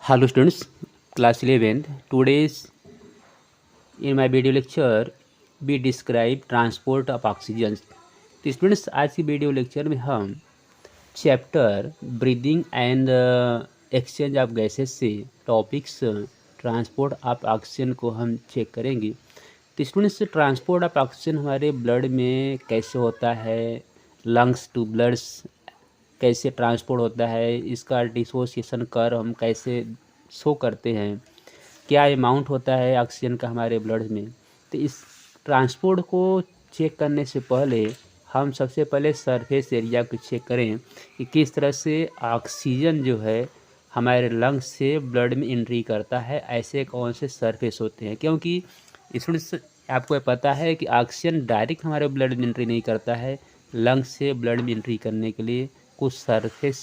Hello students, class 11th. Today's in my video lecture we describe transport of oxygen. तो students आज की video lecture में हम chapter breathing and exchange of gases से topics transport of oxygen को हम check करेंगे। तो स्टूडेंट्स ट्रांसपोर्ट ऑफ ऑक्सीजन हमारे ब्लड में कैसे होता है, लंग्स टू ब्लड्स कैसे ट्रांसपोर्ट होता है, इसका डिसोसिएशन कर हम कैसे शो करते हैं, क्या अमाउंट होता है ऑक्सीजन का हमारे ब्लड में। तो इस ट्रांसपोर्ट को चेक करने से पहले हम सबसे पहले सरफेस एरिया को चेक करें कि किस तरह से ऑक्सीजन जो है हमारे लंग्स से ब्लड में एंट्री करता है, ऐसे कौन से सरफेस होते हैं। क्योंकि इसमें आपको पता है कि ऑक्सीजन डायरेक्ट हमारे ब्लड में एंट्री नहीं करता है, लंग्स से ब्लड में एंट्री करने के लिए कुछ सरफेस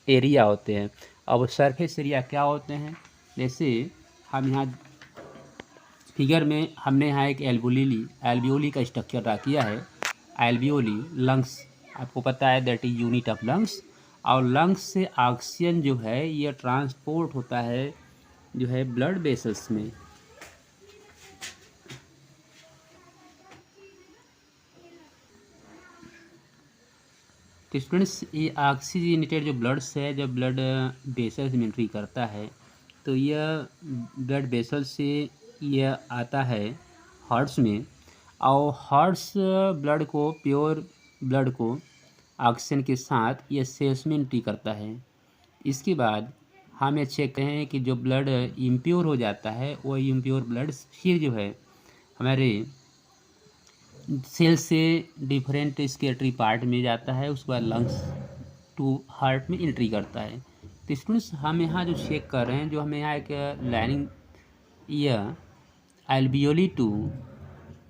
एरिया होते हैं। अब सरफेस एरिया क्या होते हैं, जैसे हम यहाँ फिगर में हमने यहाँ एक एल्वियोली का स्ट्रक्चर ड्रा किया है। एल्वियोली लंग्स आपको पता है that is unit of lungs, और लंग्स से ऑक्सीजन जो है ये ट्रांसपोर्ट होता है जो है ब्लड वेसल्स में। तो स्टूडेंट्स ये ऑक्सीजनेटेड जो ब्लड्स है जब ब्लड वेसल्स में एंट्री करता है तो यह ब्लड वेसल से यह आता है हार्ट्स में, और हार्ट्स ब्लड को प्योर ब्लड को ऑक्सीजन के साथ यह सेल्स में एंट्री करता है। इसके बाद हम ये चेक करें कि जो ब्लड इम्प्योर हो जाता है वो इम्प्योर ब्लड फिर जो है हमारे सेल से डिफरेंट स्केटरी पार्ट में जाता है, उसके बाद लंग्स टू हार्ट में एंट्री करता है। तो स्टूडेंट्स हम यहाँ जो चेक कर रहे हैं, जो हमें यहाँ एक लाइनिंग यह एल्वियोली टू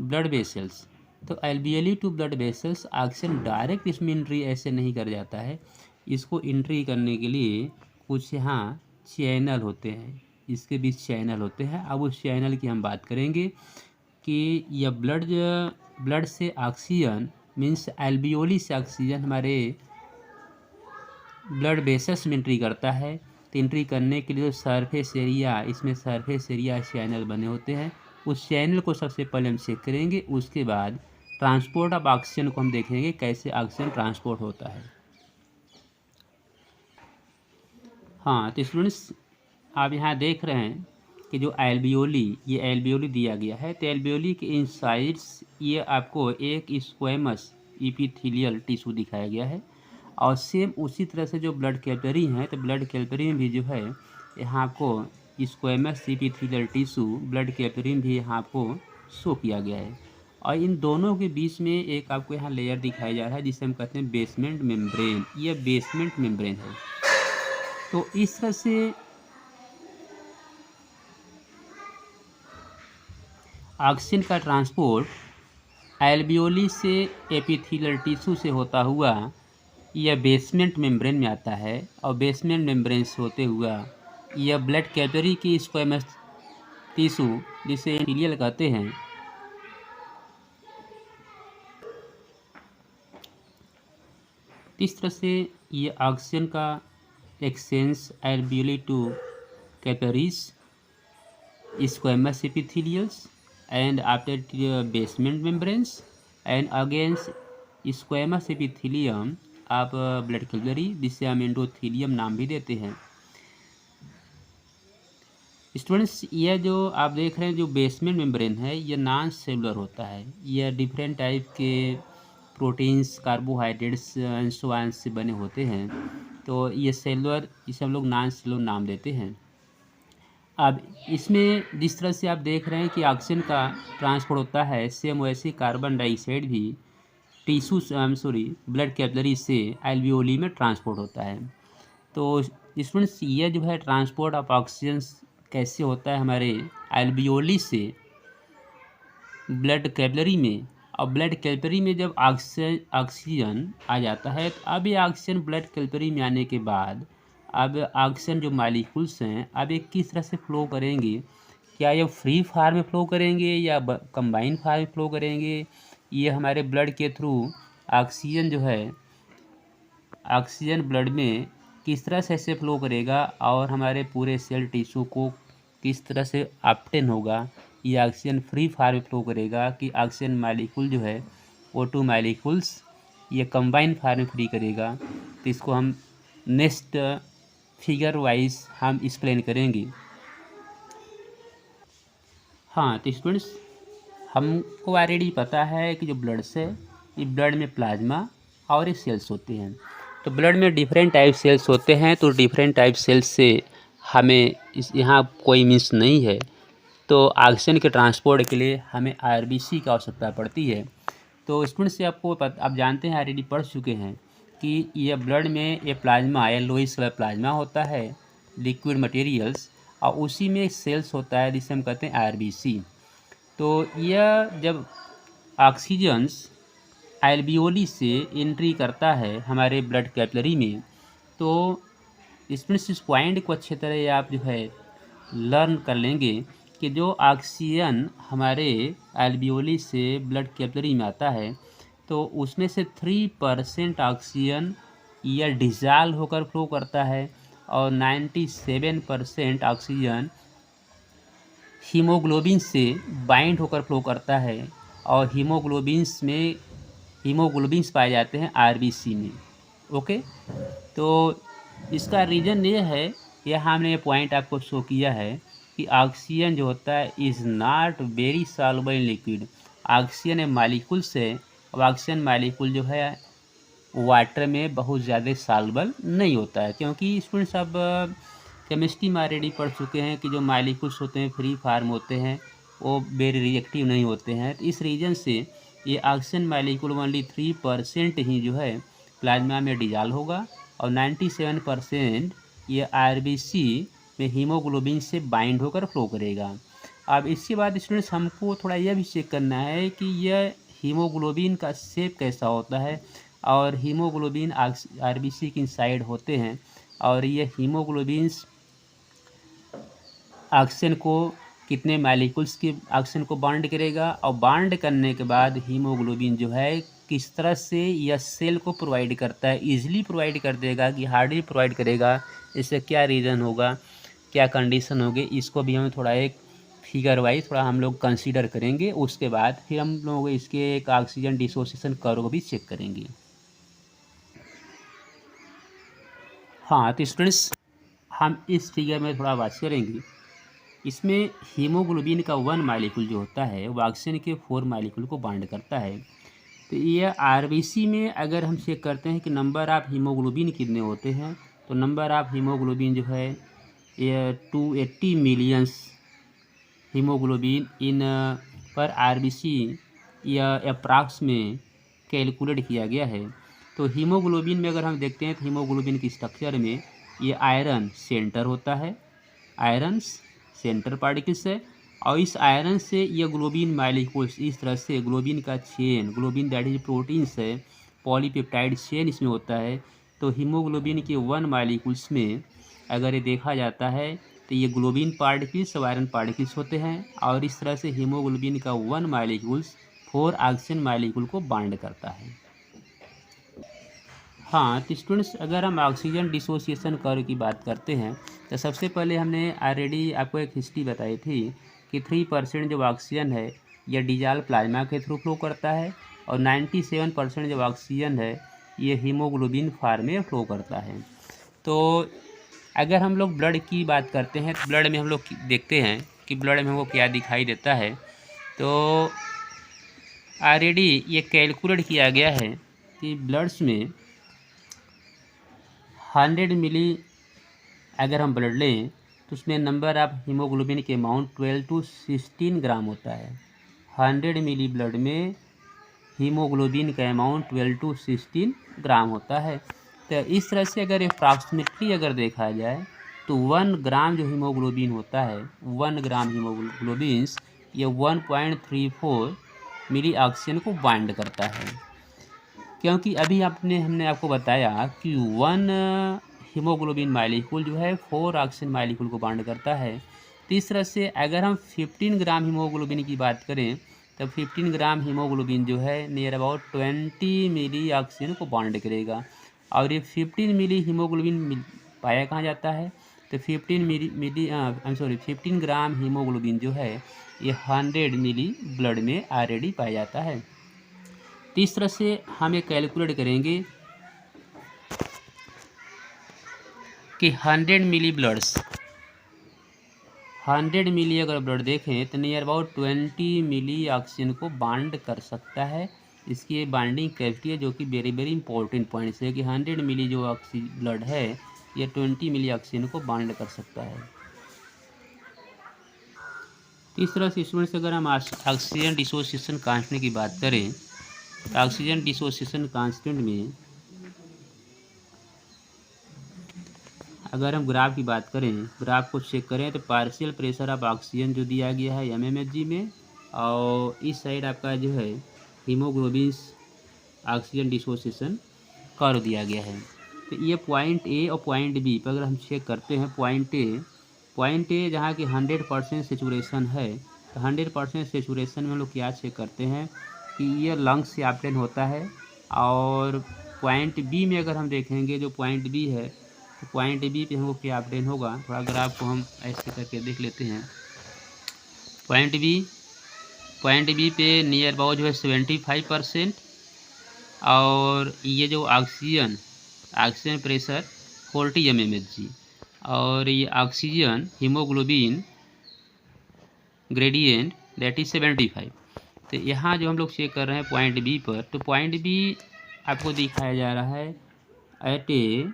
ब्लड वेसल्स, तो alveoli to blood vessels oxygen direct इसमें एंट्री ऐसे नहीं कर जाता है, इसको एंट्री करने के लिए कुछ यहाँ चैनल होते हैं, इसके बीच चैनल होते हैं। अब उस चैनल की हम बात करेंगे कि यह ब्लड से ऑक्सीजन मीन्स एल्वियोली से ऑक्सीजन हमारे ब्लड वेसल्स में एंट्री करता है। तो एंट्री करने के लिए जो सरफेस एरिया, इसमें सरफेस एरिया चैनल बने होते हैं, उस चैनल को सबसे पहले हम चेक करेंगे। उसके बाद ट्रांसपोर्ट ऑफ ऑक्सीजन को हम देखेंगे कैसे ऑक्सीजन ट्रांसपोर्ट होता है। हाँ तो स्टूडेंट्स आप यहाँ देख रहे हैं कि जो ये एल्वियोली दिया गया है, तो एल्वियोली के इनसाइड्स ये आपको एक स्क्वेमस इपिथेलियल टिश्यू दिखाया गया है, और सेम उसी तरह से जो ब्लड कैपिलरी हैं, तो ब्लड कैपिलरी में भी जो है यहाँ आपको squamous epithelial tissue blood capillary में भी यहाँ आपको शो किया गया है। और इन दोनों के बीच में एक आपको यहाँ लेयर दिखाया जा रहा है जिसे हम कहते हैं बेसमेंट मेम्ब्रेन। यह बेसमेंट मेम्ब्रेन है। तो इस तरह से ऑक्सीजन का ट्रांसपोर्ट एल्वियोली से एपिथेलियल टिश्यू से होता हुआ यह बेसमेंट मेम्ब्रेन में आता है, और बेसमेंट मेम्ब्रेन से होते हुआ यह ब्लड कैपिलरी की स्क्वेमस टिश्यू जिसे एपिथेलियल कहते हैं, इस तरह से ये ऑक्सीजन का exchange alveoli to capillaries squamous epithelials and after basement membranes and against squamous epithelium of blood capillary जिसे हम एंडोथेलियम नाम भी देते हैं। स्टूडेंट्स यह जो आप देख रहे हैं जो बेसमेंट मेम्ब्रेन है यह नॉन सेलुलर होता है, यह डिफरेंट टाइप के प्रोटीन्स, कार्बोहाइड्रेट्स एंड से बने होते हैं। तो ये सेलुलर, इसे हम लोग नॉन सेलुलर नाम देते हैं। अब इसमें जिस तरह से आप देख रहे हैं कि ऑक्सीजन का ट्रांसपोर्ट होता है, सेम वैसे कार्बन डाइऑक्साइड भी ब्लड कैपिलरी से एल्वियोली में ट्रांसपोर्ट होता है। तो स्टूडेंट्स ये जो है ट्रांसपोर्ट ऑफ ऑक्सीजन कैसे होता है हमारे एल्वियोली से ब्लड कैपिलरी में, और ब्लड कैपिलरी में जब ऑक्सीजन आ जाता है तो अब ये ऑक्सीजन ब्लड कैपिलरी में आने के बाद अब ऑक्सीजन जो मालिक्यूल्स हैं अब ये किस तरह से फ्लो करेंगे, क्या ये फ्री फार्म में फ्लो करेंगे या कंबाइन फार्म में फ्लो करेंगे, ये हमारे ब्लड के थ्रू ऑक्सीजन जो है ऑक्सीजन ब्लड में किस तरह से ऐसे फ्लो करेगा और हमारे पूरे सेल टिश्यू को किस तरह से ऑब्टेन होगा, ये ऑक्सीजन फ्री फॉर्म में फ्लो करेगा कि ऑक्सीजन मालिक्यूल जो है O2 मालिक्यूल्स ये कंबाइन फॉर्म में फ्री करेगा। तो इसको हम नेक्स्ट फिगर वाइज हम एक्सप्लेन करेंगे। हाँ तो स्टूडेंट्स, हमको ऑलरेडी पता है कि जो ब्लड से ये ब्लड में प्लाज्मा और ये सेल्स होते हैं। तो ब्लड में डिफरेंट टाइप सेल्स होते हैं, तो डिफरेंट टाइप सेल्स से हमें इस यहाँ कोई मीन्स नहीं है। तो ऑक्सीजन के ट्रांसपोर्ट के लिए हमें आरबीसी की आवश्यकता पड़ती है। तो स्टूडेंट्स से आपको आप जानते हैं, ऑलरेडी पढ़ चुके हैं कि यह ब्लड में ये प्लाज्मा या लोइस कलर प्लाज्मा होता है, लिक्विड मटेरियल्स, और उसी में सेल्स होता है जिसे हम कहते हैं आरबीसी। तो यह जब ऑक्सीजन्स एल्वियोली से एंट्री करता है हमारे ब्लड कैपिलरी में, तो इसमें इस पॉइंट को अच्छे तरह आप जो है लर्न कर लेंगे कि जो ऑक्सीजन हमारे एल्वियोली से ब्लड कैपिलरी में आता है, तो उसमें से 3% ऑक्सीजन या डिजॉल्व होकर फ्लो करता है और 97% ऑक्सीजन हीमोग्लोबिन से बाइंड होकर फ्लो करता है। और हीमोग्लोबिन्स पाए जाते हैं आरबीसी में। ओके, तो इसका रीज़न ये है, यह हमने ये पॉइंट आपको शो किया है कि ऑक्सीजन जो होता है is not very soluble in liquid. Oxygen molecules है, और ऑक्सीजन मालिक्यूल जो है वाटर में बहुत ज़्यादा सॉल्युबल नहीं होता है, क्योंकि स्टूडेंट्स अब केमिस्ट्री में ऑलरेडी पढ़ चुके हैं कि जो मालिक्यूल्स होते हैं फ्री फॉर्म होते हैं, वो वेरी रिएक्टिव नहीं होते हैं। तो इस रीज़न से ये ऑक्सीजन मालिक्यूल ओनली 3% ही जो है प्लाज्मा में डिजॉल्व होगा, और 97% ये आरबीसी में हीमोग्लोबिन से बाइंड होकर फ्लो करेगा। अब इसके बाद स्टूडेंट्स हमको थोड़ा यह भी चेक करना है कि यह हीमोग्लोबिन का शेप कैसा होता है, और हीमोग्लोबिन आरबीसी के इनसाइड होते हैं, और ये हीमोग्लोबिन्स ऑक्सीजन को कितने मॉलिक्यूल्स की ऑक्सीजन को बाउंड करेगा, और बाउंड करने के बाद हीमोग्लोबिन जो है किस तरह से यह सेल को प्रोवाइड करता है, इजीली प्रोवाइड कर देगा कि हार्डली प्रोवाइड करेगा, इससे क्या रीज़न होगा, क्या कंडीशन होगी, इसको भी हमें थोड़ा एक फिगर वाइज थोड़ा हम लोग कंसीडर करेंगे। उसके बाद फिर हम लोग इसके एक ऑक्सीजन डिसोसिएशन कर्व को भी चेक करेंगे। हाँ तो स्टूडेंट्स, हम इस फिगर में थोड़ा बात करेंगे। इसमें हीमोग्लोबिन का 1 मालिक्यूल जो होता है वो ऑक्सीजन के 4 मालिक्यूल को बाइंड करता है। तो ये आरबीसी में अगर हम चेक करते हैं कि नंबर ऑफ हीमोग्लोबिन कितने होते हैं, तो नंबर ऑफ हीमोग्लोबिन जो है ये 280 मिलियंस हीमोग्लोबिन इन पर आरबीसी या अप्रॉक्स में कैलकुलेट किया गया है। तो हीमोग्लोबिन में अगर हम देखते हैं तो हीमोग्लोबिन की स्ट्रक्चर में ये आयरन सेंटर होता है, आयरन सेंटर पार्टिकल्स है, और इस आयरन से ये ग्लोबिन मालिक्यूल्स इस तरह से ग्लोबिन का chain, globin that is proteins है, पॉलीपेप्टाइड चेन इसमें होता है। तो हीमोग्लोबिन के 1 मालिक्यूल्स में अगर ये देखा जाता है तो ये ग्लोबिन पार्टिकल्स और आयरन पार्टिकल्स होते हैं, और इस तरह से हीमोग्लोबिन का 1 मालिक्यूल्स 4 ऑक्सीजन मालिक्यूल को बाइंड करता है। हाँ तो स्टूडेंट्स, अगर हम ऑक्सीजन डिसोसिएशन कर्व की बात करते हैं तो सबसे पहले हमने ऑलरेडी आपको एक हिस्ट्री बताई थी कि 3% जो ऑक्सीजन है यह डिजॉल्व प्लाज्मा के थ्रू फ्लो करता है, और 97% जो ऑक्सीजन है ये हीमोग्लोबिन फॉर्म में फ्लो करता है। तो अगर हम लोग ब्लड की बात करते हैं तो ब्लड में हम लोग देखते हैं कि ब्लड में हमको क्या दिखाई देता है। तो ऑलरेडी ये कैलकुलेट किया गया है कि ब्लड्स में 100 मिली अगर हम ब्लड लें तो उसमें नंबर ऑफ हीमोग्लोबिन के अमाउंट 12 to 16 ग्राम होता है। 100 मिली ब्लड में हीमोग्लोबिन का अमाउंट 12 to 16 ग्राम होता है। तो इस तरह से अगर अप्रॉक्सीमेटली अगर देखा जाए तो 1 ग्राम जो हीमोग्लोबिन होता है, 1 ग्राम हीमोग्लोबिन्स ये 1.34 मिली ऑक्सीजन को बाइंड करता है। क्योंकि अभी हमने आपको बताया कि 1 हीमोग्लोबिन मालिक्यूल जो है 4 ऑक्सीजन मालिक्यूल को बाइंड करता है। तो इस तरह से अगर हम 15 ग्राम हीमोग्लोबिन की बात करें तब 15 ग्राम हीमोग्लोबिन जो है नियर अबाउट 20 मिली ऑक्सीजन को बाइंड करेगा। और ये 15 मिली हीमोग्लोबिन पाया कहाँ जाता है, तो 15 ग्राम हीमोग्लोबिन जो है ये 100 मिली ब्लड में ऑलरेडी पाया जाता है। तो इस तरह से हम ये कैलकुलेट करेंगे कि 100 मिली अगर ब्लड देखें तो नियर अबाउट 20 मिली ऑक्सीजन को बाइंड कर सकता है। इसकी बाइंडिंग कैपेसिटी है, जो कि वेरी वेरी इंपॉर्टेंट पॉइंट्स है कि 100 मिली जो ऑक्सीजन ब्लड है ये 20 मिली ऑक्सीजन को बाइंड कर सकता है। तो इस तरह से स्टूडेंट्स अगर हम ऑक्सीजन डिसोसिएशन कांस्टेंट की बात करें तो ऑक्सीजन डिसोसिएशन कांस्टेंट में अगर हम ग्राफ की बात करें, ग्राफ को चेक करें तो पार्शियल प्रेशर ऑफ ऑक्सीजन जो दिया गया है mmHg में, और इस साइड आपका जो है हीमोग्लोबिन ऑक्सीजन डिसोसिएशन कर्व दिया गया है। तो ये पॉइंट ए और पॉइंट बी पर अगर हम चेक करते हैं, पॉइंट ए जहाँ की 100% सेचुरेशन है, तो 100% सेचुरेशन में हम लोग क्या चेक करते हैं कि ये लंग्स से ऑब्टेन होता है। और पॉइंट बी में अगर हम देखेंगे जो पॉइंट बी है, तो पॉइंट बी पे हमको क्या ऑब्टेन होगा, थोड़ा ग्राफ को हम ऐसे करके देख लेते हैं। पॉइंट बी पे नियर अबाउट जो है 75%, और ये जो ऑक्सीजन प्रेशर 40 mmHg, और ये oxygen haemoglobin gradient that is 75। तो यहाँ जो हम लोग चेक कर रहे हैं पॉइंट बी पर, तो पॉइंट बी आपको दिखाया जा रहा है एट ए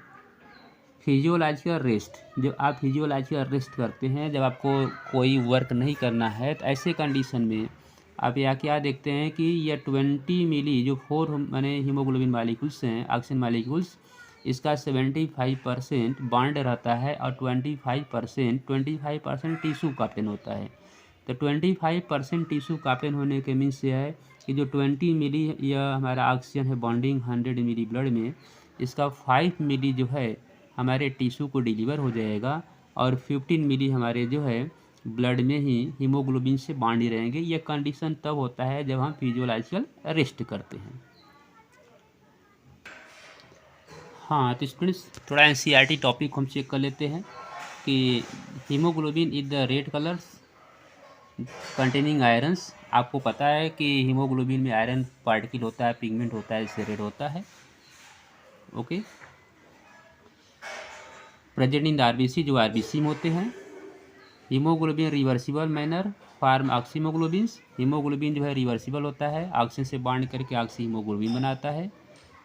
फिजियोलॉजिकल रेस्ट। जब आप फिजियोलॉजिकल रेस्ट करते हैं, जब आपको कोई वर्क नहीं करना है, तो ऐसे कंडीशन में आप यहाँ क्या देखते हैं कि यह 20 मिली जो 4 माने हीमोग्लोबिन मालिक्यूल्स हैं, ऑक्सीजन मालिक्यूल्स, इसका 75% बॉन्ड रहता है और 25% टिश्यू काप्टेन होता है। तो 25% टिश्यू काप्टेन होने के मीन्स यह है कि जो 20 मिली यह हमारा ऑक्सीजन है बॉन्डिंग 100 मिली ब्लड में, इसका 5 मिली जो है हमारे टिश्यू को डिलीवर हो जाएगा, और 15 मिली हमारे जो है ब्लड में ही हीमोग्लोबिन से बांधी रहेंगे। यह कंडीशन तब होता है जब हम फिजियोलॉजिकल रेस्ट करते हैं। हाँ, तो स्टूडेंट्स थोड़ा NCERT टॉपिक हम चेक कर लेते हैं कि haemoglobin is the red colours containing irons. आपको पता है कि हीमोग्लोबिन में आयरन पार्टिकल होता है, पिगमेंट होता है, इससे रेड होता है। Okay, present in the RBC जो RBC में होते हैं। Haemoglobin reversible manner form oxyhaemoglobins. Haemoglobin जो है रिवर्सिबल होता है, ऑक्सीजन से बांध करके ऑक्सी हीमोग्लोबिन बनाता है।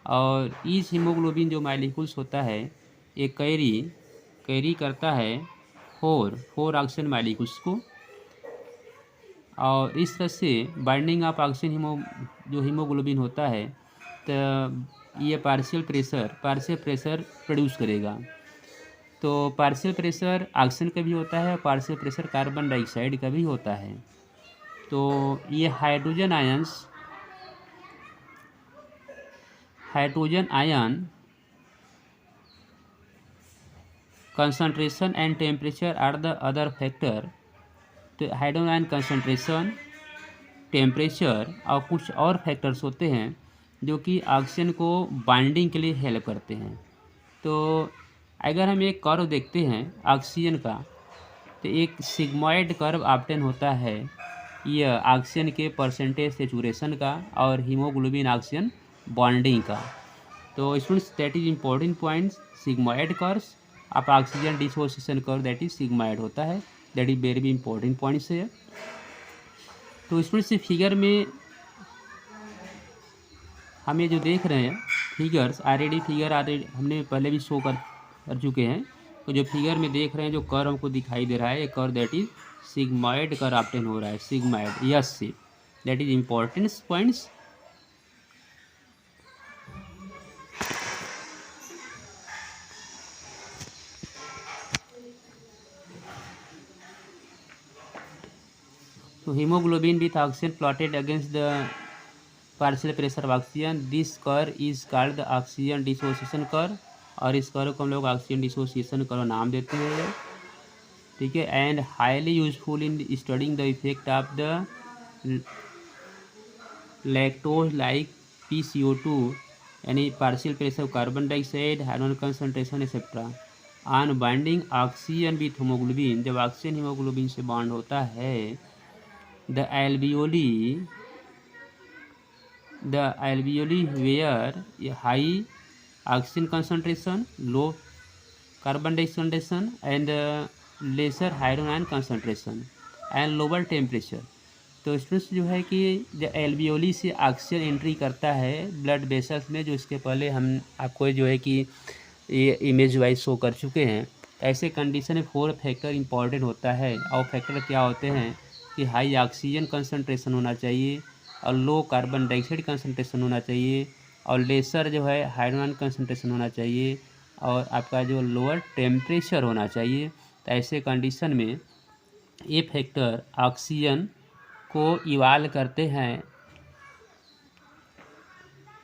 और इस हीमोग्लोबिन जो मालिक्यूल्स होता है ये कैरी करता है फोर ऑक्सीजन मालिक्यूल्स को, और इस तरह से बाइंडिंग ऑफ ऑक्सीजन जो हीमोग्लोबिन होता है तो ये पार्शियल प्रेशर प्रोड्यूस करेगा। तो पार्शियल प्रेशर ऑक्सीजन का भी होता है और पार्शियल प्रेशर कार्बन डाइऑक्साइड का भी होता है। तो ये hydrogen ion concentration and temperature are the other factor. तो हाइड्रोजन आयन कंसंट्रेशन, टेम्परेचर और कुछ और फैक्टर्स होते हैं जो कि ऑक्सीजन को बाइंडिंग के लिए हेल्प करते हैं। तो अगर हम एक कर्व देखते हैं ऑक्सीजन का, तो एक सिग्मॉइड कर्व ऑब्टेन होता है यह ऑक्सीजन के परसेंटेज सेचुरेशन का और हीमोग्लोबिन ऑक्सीजन बॉन्डिंग का। तो students that is important points, sigmoid curves of oxygen dissociation curve that is sigmoid होता है, that is very important points है। तो स्टूडेंट्स फिगर में हम ये जो देख रहे हैं फिगर ऑलरेडी हमने पहले भी शो कर चुके हैं। तो जो फिगर में देख रहे हैं जो कर्व हमको दिखाई दे रहा है, ये curve that is sigmoid curve obtain हो रहा है, सिग्मॉइड यस से, दैट इज इम्पोर्टेंट पॉइंट्स। तो hemoglobin with oxygen plotted against the partial pressure of oxygen, this curve is called the oxygen dissociation curve, और इस कर्व को हम लोग ऑक्सीजन डिसोसिएशन कर्व नाम देते हैं, ठीक है। And highly useful in studying the effect of the lactose like PCO2 यानी partial pressure of carbon dioxide, hydrogen concentration etcetera. On binding oxygen with haemoglobin, जब ऑक्सीजन हीमोग्लोबिन से बॉन्ड होता है, the alveoli where high oxygen concentration, low carbon dioxide concentration and lesser hydrogen ion concentration and lower temperature। तो students जो है कि जब alveoli से ऑक्सीजन एंट्री करता है ब्लड वेसल्स में, जो इसके पहले हम आपको जो है कि ये इमेज वाइज शो कर चुके हैं, ऐसे कंडीशन में 4 फैक्टर इंपॉर्टेंट होता है। और फैक्टर क्या होते हैं कि हाई ऑक्सीजन कंसंट्रेशन होना चाहिए और लो कार्बन डाइऑक्साइड कंसंट्रेशन होना चाहिए और लेसर जो है हाइड्रोजन कंसंट्रेशन होना चाहिए और आपका जो लोअर टेम्परेचर होना चाहिए। तो ऐसे कंडीशन में ये फैक्टर ऑक्सीजन को इवाल करते हैं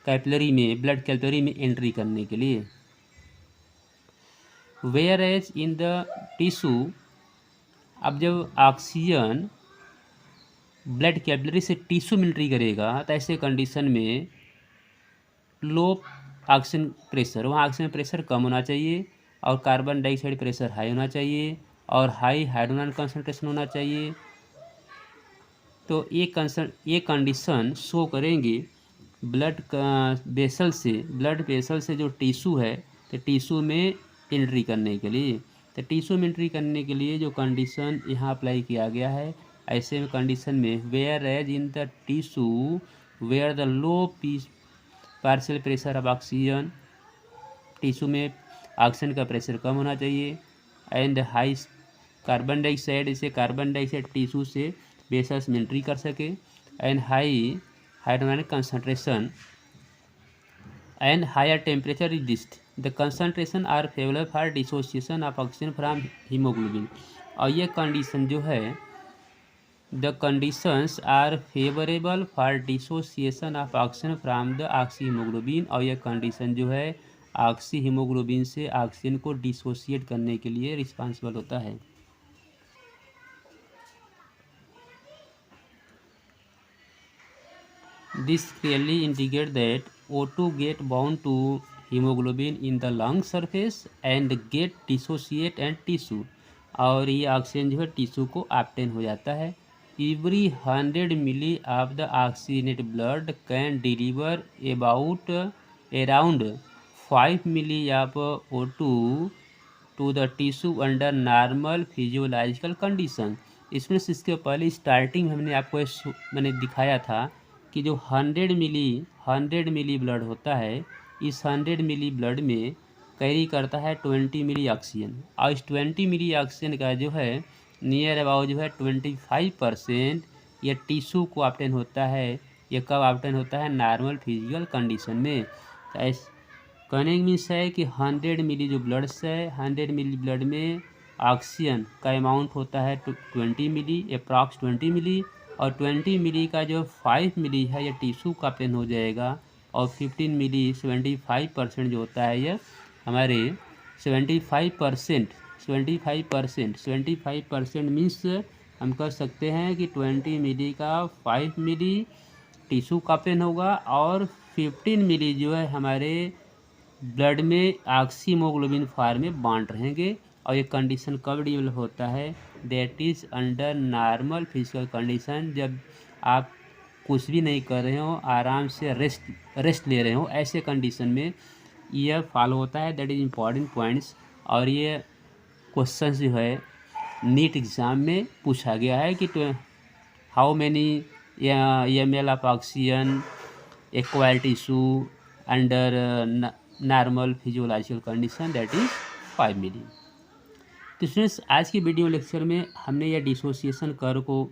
कैपिलरी में, ब्लड कैपिलरी में एंट्री करने के लिए। Whereas in the tissue, अब जब ऑक्सीजन ब्लड कैपिलरी से टिश्यू में एंट्री करेगा तो ऐसे कंडीशन में लो ऑक्सीजन प्रेशर, वहाँ ऑक्सीजन प्रेशर कम होना चाहिए और कार्बन डाइऑक्साइड प्रेशर हाई होना चाहिए और हाई हाइड्रोजन कंसंट्रेशन होना चाहिए। तो ये कंडीशन शो करेंगे ब्लड वेसल से जो टिश्यू है, तो टिश्यू में एंट्री करने के लिए। तो टिश्यू में एंट्री करने के लिए जो कंडीशन यहाँ अप्लाई किया गया है, ऐसे में कंडीशन में whereas in the tissue where the low partial pressure of oxygen, tissue में ऑक्सीजन का प्रेशर कम होना चाहिए एंड हाई कार्बन डाइऑक्साइड, इसे कार्बन डाइऑक्साइड टिश्यू से वेसल्स में एंट्री कर सके and high hydrogen concentration and higher temperature is this, the concentration are favourable for dissociation of oxygen from haemoglobin. और ये कंडीशन जो है, the conditions are favourable for dissociation of oxygen from the oxy haemoglobin, और यह condition जो है oxy haemoglobin से oxygen को डिसोसिएट करने के लिए रिस्पॉन्सिबल होता है। This clearly indicates that O2 get bound to hemoglobin in the lung surface and get dissociate and tissue, और ये ऑक्सीजन जो है टिश्यू को ऑब्टेन हो जाता है। Every 100 milli of the oxygenated blood can deliver around 5 milli of O2 to the tissue under normal physiological condition. इसमें इसके पहले स्टार्टिंग हमने आपको मैंने दिखाया था कि जो 100 मिली ब्लड होता है, इस 100 मिली ब्लड में कैरी करता है 20 मिली ऑक्सीजन, और इस 20 मिली ऑक्सीजन का जो है नियर अबाउट जो है 25% ये टिश्यू को ऑब्टेन होता है। ये कब ऑब्टेन होता है? नॉर्मल फिजिकल कंडीशन में। तो ऐसे कहने मीन्स है कि 100 मिली जो ब्लड्स है, 100 मिली ब्लड में ऑक्सीजन का अमाउंट होता है 20 मिली, अप्रॉक्स 20 मिली, और 20 मिली का जो 5 मिली है ये टिश्यू का पेन हो जाएगा, और 15 मिली 75% जो होता है ये हमारे 75% मीन्स हम कह सकते हैं कि 20 मिली का 5 मिली टिश्यू का पेन होगा और 15 मिली जो है हमारे ब्लड में ऑक्सी हीमोग्लोबिन फॉर्म में बांट रहेंगे। और ये कंडीशन कब डेवलप होता है? That is under normal physical condition, जब आप कुछ भी नहीं कर रहे हो, आराम से रेस्ट ले रहे हो, ऐसे कंडीशन में यह फॉलो होता है। That is important points. और ये क्वेश्चन जो है नीट एग्ज़ाम में पूछा गया है कि how many ml of oxygen acquired tissue under normal physiological condition, that is 5 मिली। तो स्टूडेंट्स, आज की वीडियो लेक्चर में हमने यह डिसोसिएशन कर्व को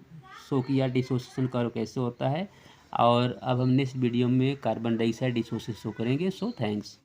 शो किया, डिसोसिएशन कर्व कैसे होता है, और अब हम नेक्स्ट वीडियो में कार्बन डाइऑक्साइड डिसोसिएशन शो करेंगे। So thanks.